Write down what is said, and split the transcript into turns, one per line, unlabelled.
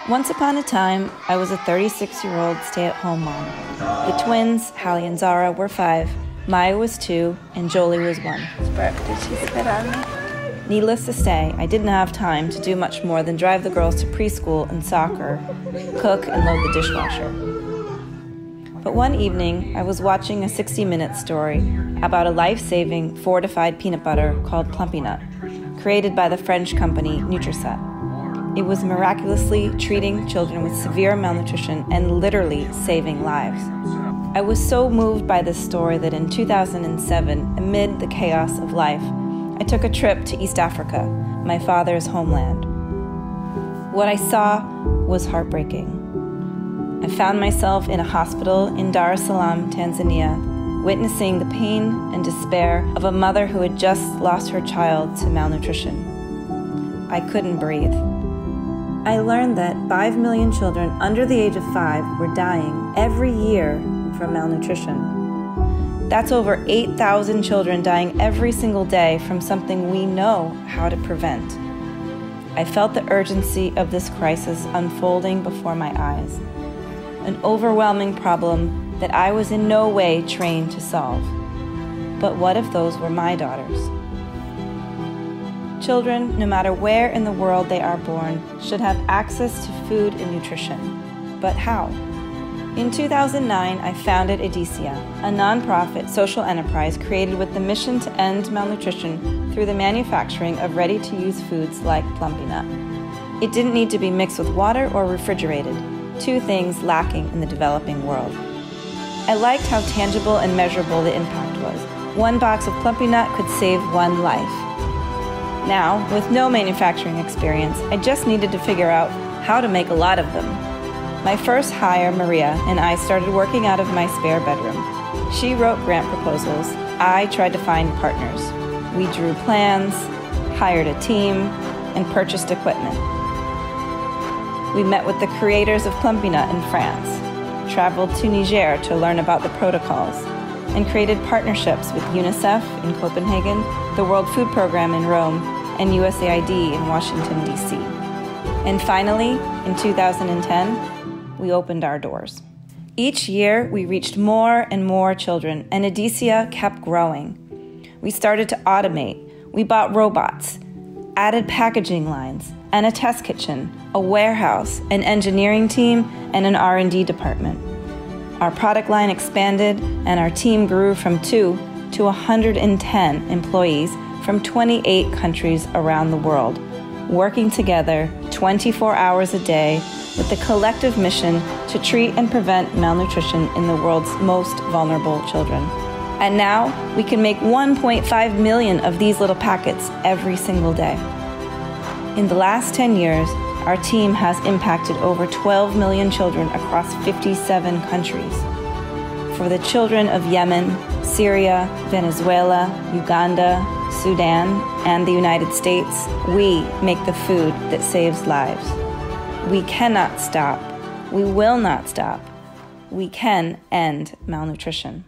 Once upon a time, I was a 36-year-old stay-at-home mom. The twins, Hallie and Zara, were 5, Maya was 2, and Jolie was 1. Needless to say, I didn't have time to do much more than drive the girls to preschool and soccer, cook, and load the dishwasher. But one evening, I was watching a 60-minute story about a life-saving fortified peanut butter called Plumpy'Nut, created by the French company Nutrisett. It was miraculously treating children with severe malnutrition and literally saving lives. I was so moved by this story that in 2007, amid the chaos of life, I took a trip to East Africa, my father's homeland. What I saw was heartbreaking. I found myself in a hospital in Dar es Salaam, Tanzania, witnessing the pain and despair of a mother who had just lost her child to malnutrition. I couldn't breathe. I learned that 5 million children under the age of 5 were dying every year from malnutrition. That's over 8,000 children dying every single day from something we know how to prevent. I felt the urgency of this crisis unfolding before my eyes, an overwhelming problem that I was in no way trained to solve. But what if those were my daughters? Children, no matter where in the world they are born, should have access to food and nutrition. But how? In 2009, I founded Edesia, a nonprofit social enterprise created with the mission to end malnutrition through the manufacturing of ready-to-use foods like Plumpy'Nut. It didn't need to be mixed with water or refrigerated, 2 things lacking in the developing world. I liked how tangible and measurable the impact was. 1 box of Plumpy'Nut could save 1 life. Now, with no manufacturing experience, I just needed to figure out how to make a lot of them. My first hire, Maria, and I started working out of my spare bedroom. She wrote grant proposals. I tried to find partners. We drew plans, hired a team, and purchased equipment. We met with the creators of Plumpy'Nut in France, traveled to Niger to learn about the protocols, and created partnerships with UNICEF in Copenhagen, the World Food Program in Rome, and USAID in Washington, D.C. And finally, in 2010, we opened our doors. Each year, we reached more and more children, and Edesia kept growing. We started to automate. We bought robots, added packaging lines, and a test kitchen, a warehouse, an engineering team, and an R&D department. Our product line expanded, and our team grew from 2 to 110 employees from 28 countries around the world, working together 24 hours a day with the collective mission to treat and prevent malnutrition in the world's most vulnerable children. And now, we can make 1.5 million of these little packets every single day. In the last 10 years, our team has impacted over 12 million children across 57 countries. For the children of Yemen, Syria, Venezuela, Uganda, Sudan, and the United States, we make the food that saves lives. We cannot stop. We will not stop. We can end malnutrition.